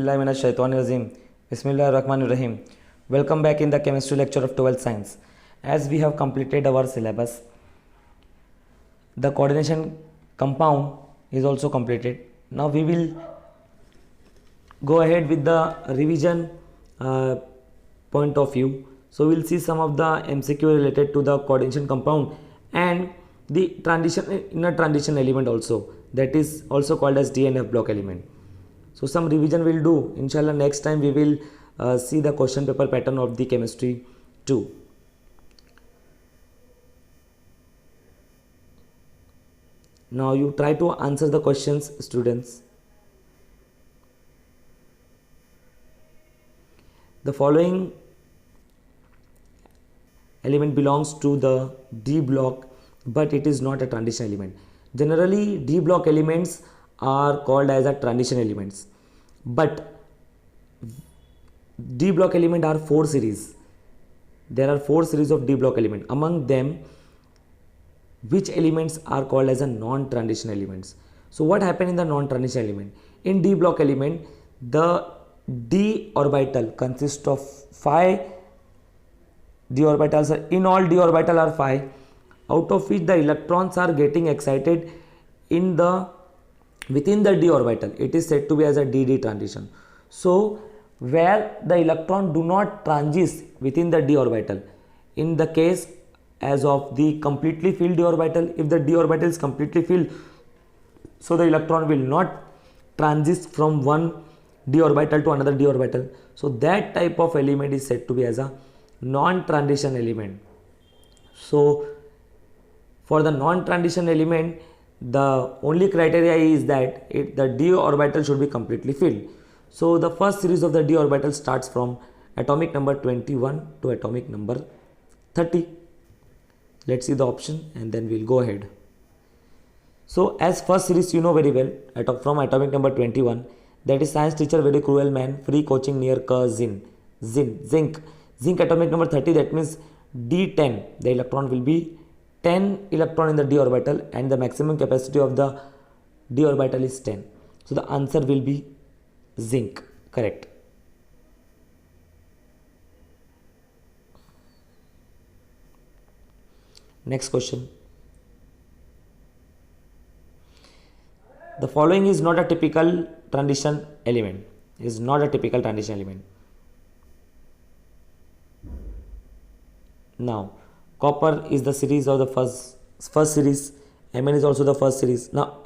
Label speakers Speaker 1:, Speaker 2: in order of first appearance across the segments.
Speaker 1: billahi minash shaitanir rajim. Bismillahir rahmanir rahim. Welcome back in the chemistry lecture of 12th science. As we have completed our syllabus, the coordination compound is also completed. Now we will go ahead with the revision point of view. So we will see some of the MCQ related to the coordination compound and the transition inner transition element also, that is also called as DNF block element. So some revision we'll do. Inshallah next time we will see the question paper pattern of the chemistry 2. Now you try to answer the questions, students. The following element belongs to the D block, but it is not a transition element. Generally D block elements are called as a transition elements, but D block element are 4 series. There are 4 series of D block element. Among them, which elements are called as a non-transition elements? So what happened in the non-transition element? In D block element, the D orbital consists of 5 D orbitals. In all, D orbital are 5, out of which the electrons are getting excited in the within the D orbital. It is said to be as a DD transition. So where the electron do not transit within the D orbital, in the case as of the completely filled D orbital, if the D orbital is completely filled, so the electron will not transit from one D orbital to another D orbital. So that type of element is said to be as a non-transition element. So for the non-transition element, the only criteria is that the D orbital should be completely filled. So the first series of the D orbital starts from atomic number 21 to atomic number 30. Let's see the option and then we'll go ahead. So as first series you know very well, from atomic number 21, that is science teacher very cruel man, free coaching near zinc. Zinc atomic number 30, that means D10, the electron will be 10 electron in the D orbital and the maximum capacity of the D orbital is 10. So the answer will be zinc, correct. Next question. The following is not a typical transition element. Is not a typical transition element. Now, copper is the series of the first series. Mn is also the first series. Now,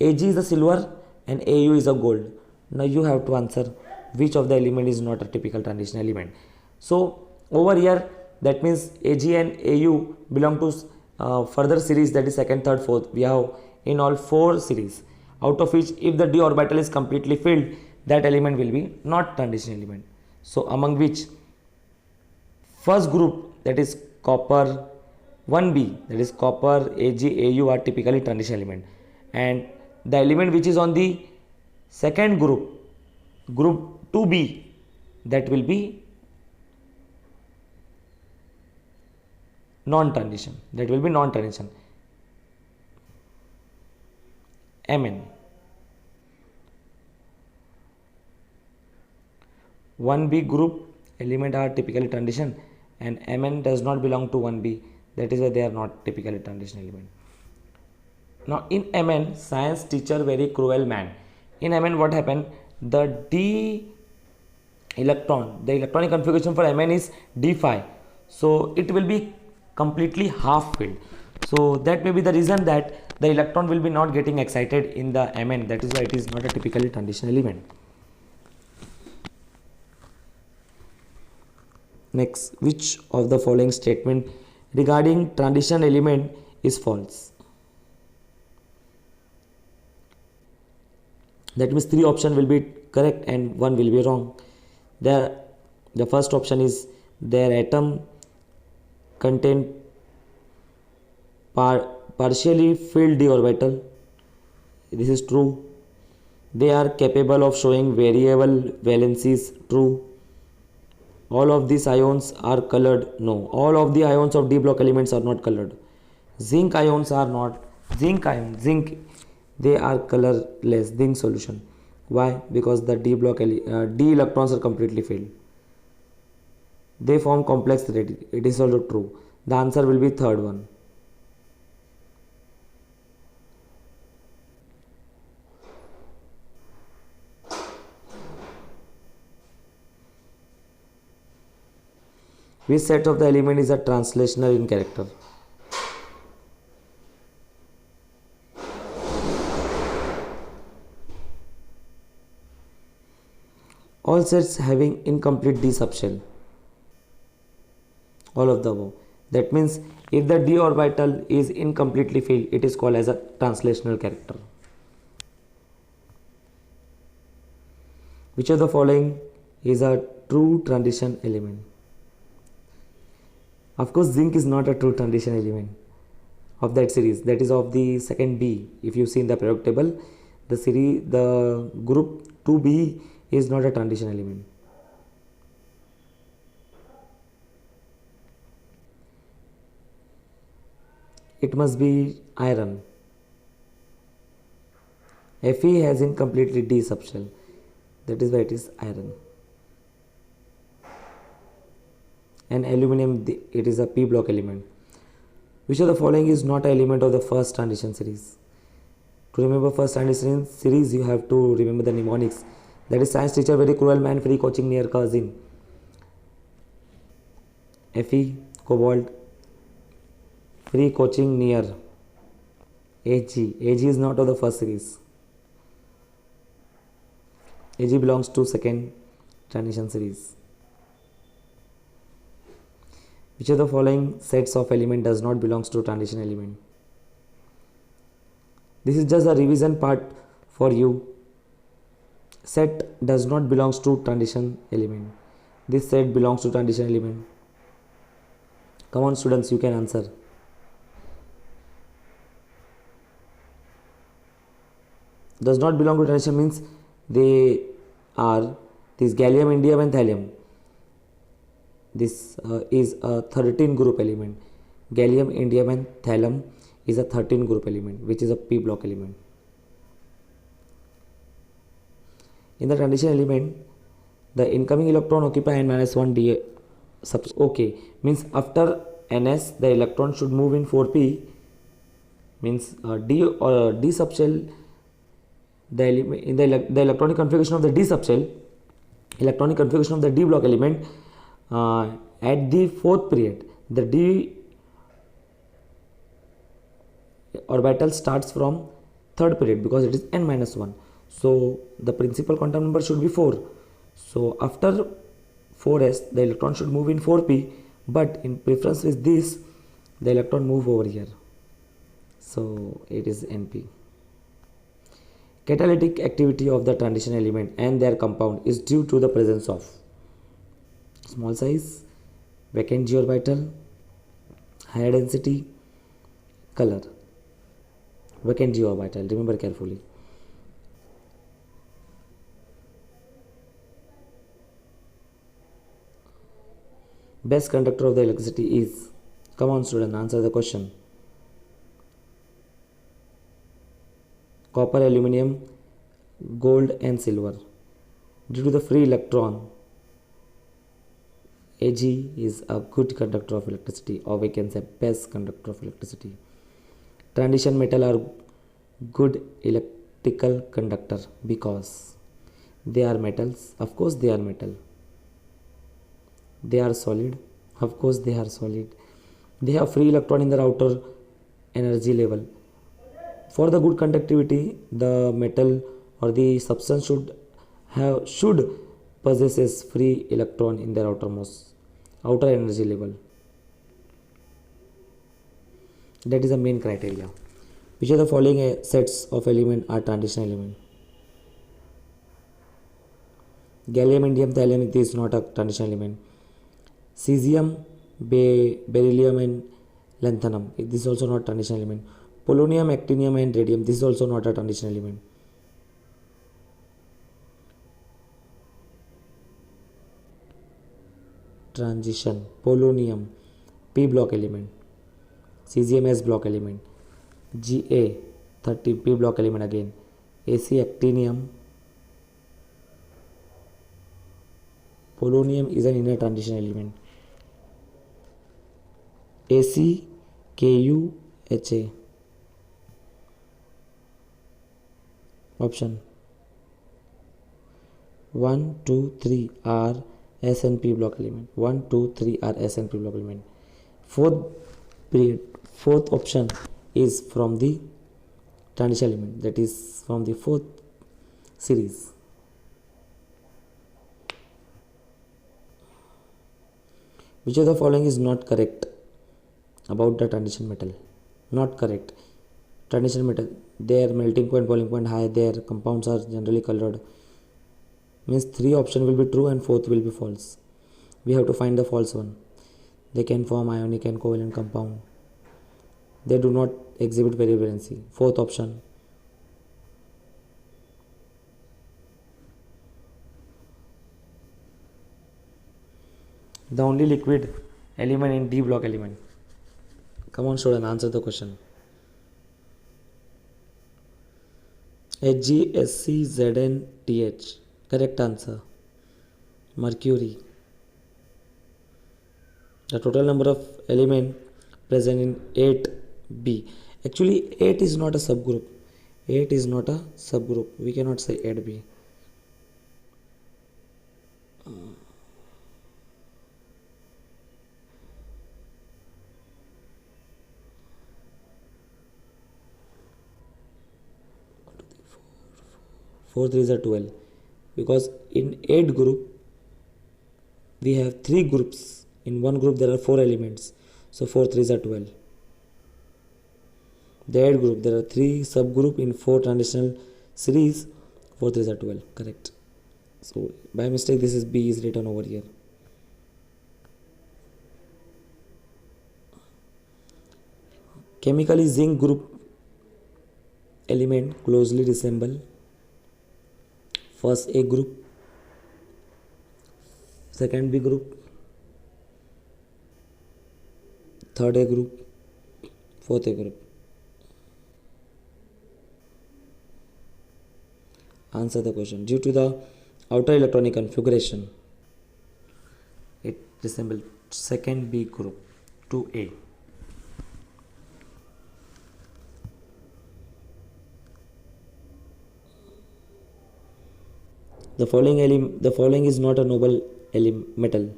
Speaker 1: Ag is the silver and Au is the gold. Now you have to answer which of the element is not a typical transition element. So over here, that means Ag and Au belong to further series, that is second, third, fourth. We have in all 4 series, out of which if the D orbital is completely filled, that element will be not transition element. So among which first group, that is copper 1b, that is copper, Ag, Au are typically transition element, and the element which is on the second group, group 2b, that will be non-transition. That will be non-transition. Mn. 1b group element are typically transition and Mn does not belong to 1b. That is why they are not typically transition element. Now in Mn, science teacher very cruel man. In Mn what happened? The D electron, the electronic configuration for Mn is d5. So it will be completely half filled. So that may be the reason that the electron will be not getting excited in the Mn. That is why it is not a typically transition element. Next, which of the following statement regarding transition element is false? That means 3 options will be correct and 1 will be wrong. The first option is their atom contain partially filled D orbital. This is true. They are capable of showing variable valencies. True. All of these ions are colored. No. All of the ions of D block elements are not colored. Zinc ions are not. Zinc, they are colorless. Zinc solution. Why? Because the d electrons are completely filled. They form complex state. It is also true. The answer will be third one. Which set of the element is a translational in character? All sets having incomplete d subshell. All of the above. That means if the d orbital is incompletely filled, it is called as a translational character. Which of the following is a true transition element? Of course, zinc is not a true transition element of that series. That is of the second B. If you see in the periodic table, the group 2B is not a transition element. It must be iron. Fe has incompletely D subshell. That is why it is iron. And aluminum, it is a p block element. Which of the following is not an element of the first transition series? To remember first transition series, you have to remember the mnemonics. That is science teacher, very cruel man, free coaching near cousin. Fe, cobalt, free coaching near. Ag is not of the first series. Ag belongs to second transition series. Which of the following sets of element does not belongs to transition element? This is just a revision part for you. Set does not belongs to transition element. This set belongs to transition element. Come on students, you can answer. Does not belong to transition means they are this gallium, indium and thallium. This is a 13 group element. Gallium, indium and thallium is a 13 group element, which is a p block element. In the transition element, the incoming electron occupy n-1 d okay, means after ns the electron should move in 4p, means d or d subshell, the element in the electronic configuration of the d subshell, electronic configuration of the d block element, at the fourth period, the d orbital starts from third period because it is n-1. So the principal quantum number should be 4. So after 4s, the electron should move in 4p, but in preference with this, the electron move over here. So it is np. Catalytic activity of the transition element and their compound is due to the presence of small size, vacant d orbital, higher density, color. Vacant d orbital, remember carefully. Best conductor of the electricity is, come on student, answer the question. Copper, aluminum, gold and silver. Due to the free electron, Ag is a good conductor of electricity, or we can say best conductor of electricity. Transition metal are good electrical conductor because they are metals. Of course they are metal. They are solid. Of course they are solid. They have free electron in their outer energy level. For the good conductivity, the metal or the substance should possesses free electron in their outer energy level. That is the main criteria. Which of the following sets of element are transition element? Gallium, indium, thallium, this is not a transition element. Cesium, beryllium and lanthanum, this is also not transition element. Polonium, actinium and radium, this is also not a transition element. Transition, polonium, p block element, cesium s block element, Ga 30 p block element again, Ac actinium, Polonium is an inner transition element. ACKUHA. Option 1, 2, 3 are SNP block element. 1, 2, 3 are SNP block element. Fourth option is from the transition element, that is from the fourth series. Which of the following is not correct about the transition metal? Not correct. Transition metal, their melting point, boiling point high, their compounds are generally colored. Means 3 option will be true and 4th will be false. We have to find the false one. They can form ionic and covalent compound. They do not exhibit variability. 4th option. The only liquid element in D block element. Come on, student, answer the question. HgScZnTH. Correct answer. Mercury. The total number of elements present in 8b. Actually, 8 is not a subgroup. 8 is not a subgroup. We cannot say 8b. Four threes are 12. Because in 8 group, we have 3 groups. In one group, there are 4 elements. So 4 threes are 12. The 8 group, there are 3 subgroup in 4 transitional series. 4 threes are 12. Correct. So by mistake, this is B is written over here. Chemically, zinc group element closely resemble first A group, second B group, third A group, fourth A group. Answer the question. Due to the outer electronic configuration, it resembles second B group to A. The following is not a noble metal.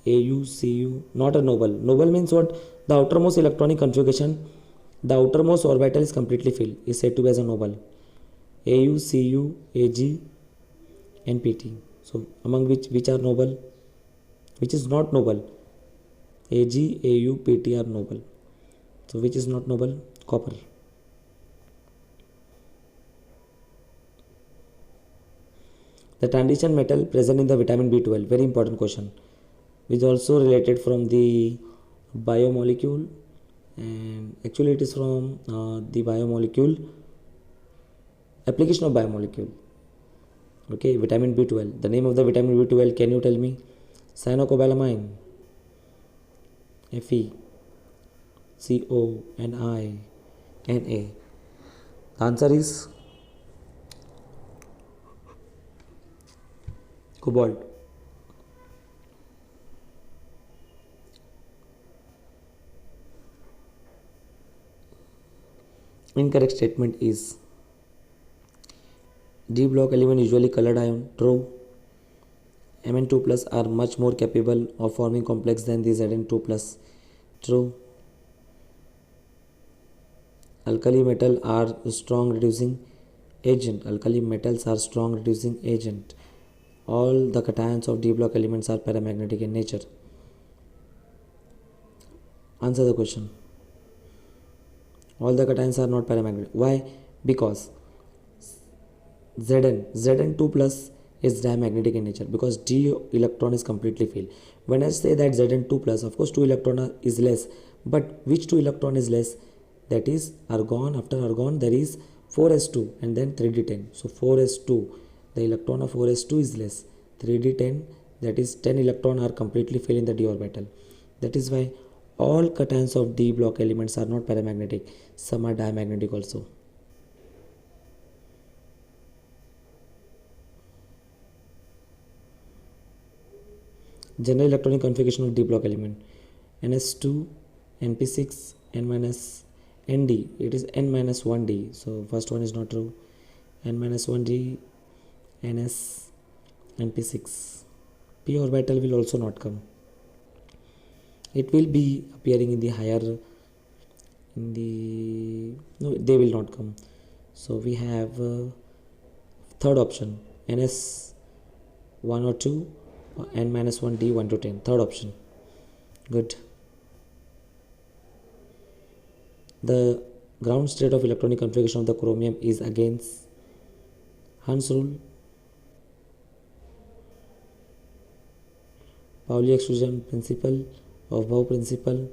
Speaker 1: AuCu, not a noble. Noble means what? The outermost electronic configuration, the outermost orbital is completely filled, is said to be as a noble. AuCu, Ag, and Pt. So among which are noble? Which is not noble? Ag, Au, Pt are noble. So which is not noble? Copper. The transition metal present in the vitamin B12, very important question, which is also related from the biomolecule, and actually it is from the biomolecule, application of biomolecule. Okay, vitamin B12. The name of the vitamin B12, can you tell me? Cyanocobalamin, Fe, CONI, Na. The answer is cobalt. Incorrect statement is D block element usually colored ion. True. Mn2 plus are much more capable of forming complex than the Zn2 plus. True. Alkali metal are strong reducing agent. Alkali metals are strong reducing agent. All the cations of D block elements are paramagnetic in nature. Answer the question. All the cations are not paramagnetic. Why? Because Zn2 plus is diamagnetic in nature, because D electron is completely filled. When I say that Zn2 plus, of course 2 electron is less, but which 2 electron is less? That is argon. After argon there is 4s2 and then 3d10. So 4s2, the electron of 4s2 is less. 3d10, that is 10 electron are completely filled in the d orbital. That is why all cations of D block elements are not paramagnetic. Some are diamagnetic also. General electronic configuration of d block element: ns2, np6, n minus nd. It is n minus 1d, so first one is not true. N minus 1d, ns, np6. p orbital will also not come. It will be appearing in the higher, no, they will not come. So we have third option, ns 1 or 2, or n minus 1d 1 to 10. Third option. Good. The ground state of electronic configuration of the chromium is against Hund's rule, Pauli exclusion principle, Aufbau principle,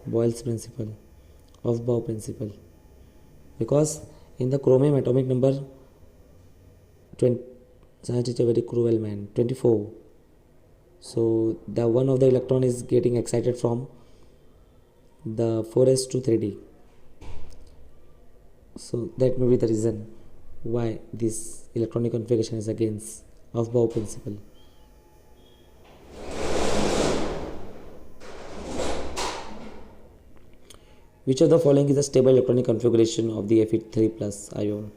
Speaker 1: Boyle's principle, Aufbau principle. Because in the chromium atomic number 20, science is a very cruel man, 24. So the one of the electron is getting excited from the 4s to 3d. So that may be the reason why this electronic configuration is against Aufbau principle. Which of the following is a stable electronic configuration of the Fe3 plus ion?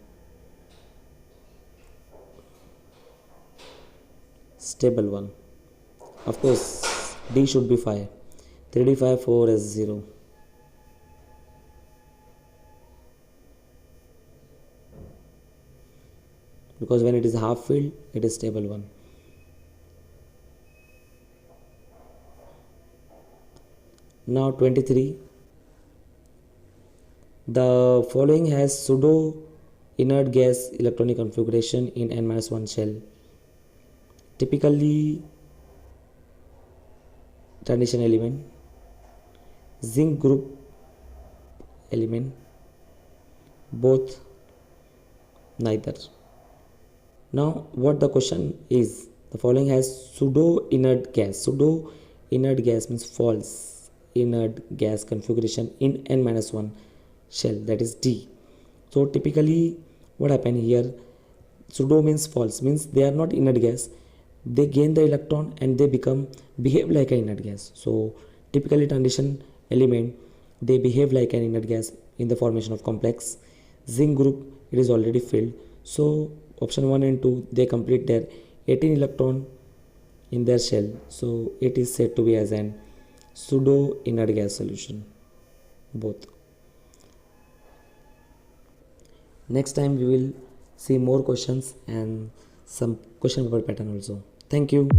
Speaker 1: Stable one. Of course, D should be 5. 3d5, 4s0. Because when it is half filled, it is stable one. Now 23. The following has pseudo inert gas electronic configuration in n-1 shell. Typically transition element, zinc group element, both, neither. Now what the question is, the following has pseudo inert gas. Pseudo inert gas means false inert gas configuration in n-1 shell, that is D. So typically what happen here, pseudo means false, means they are not inert gas, they gain the electron and they behave like an inert gas. So typically transition element, they behave like an inert gas in the formation of complex. Zinc group, it is already filled. So option 1 and 2, they complete their 18 electron in their shell. So it is said to be as an pseudo inert gas solution, both. Next time we will see more questions and some question paper pattern also. Thank you.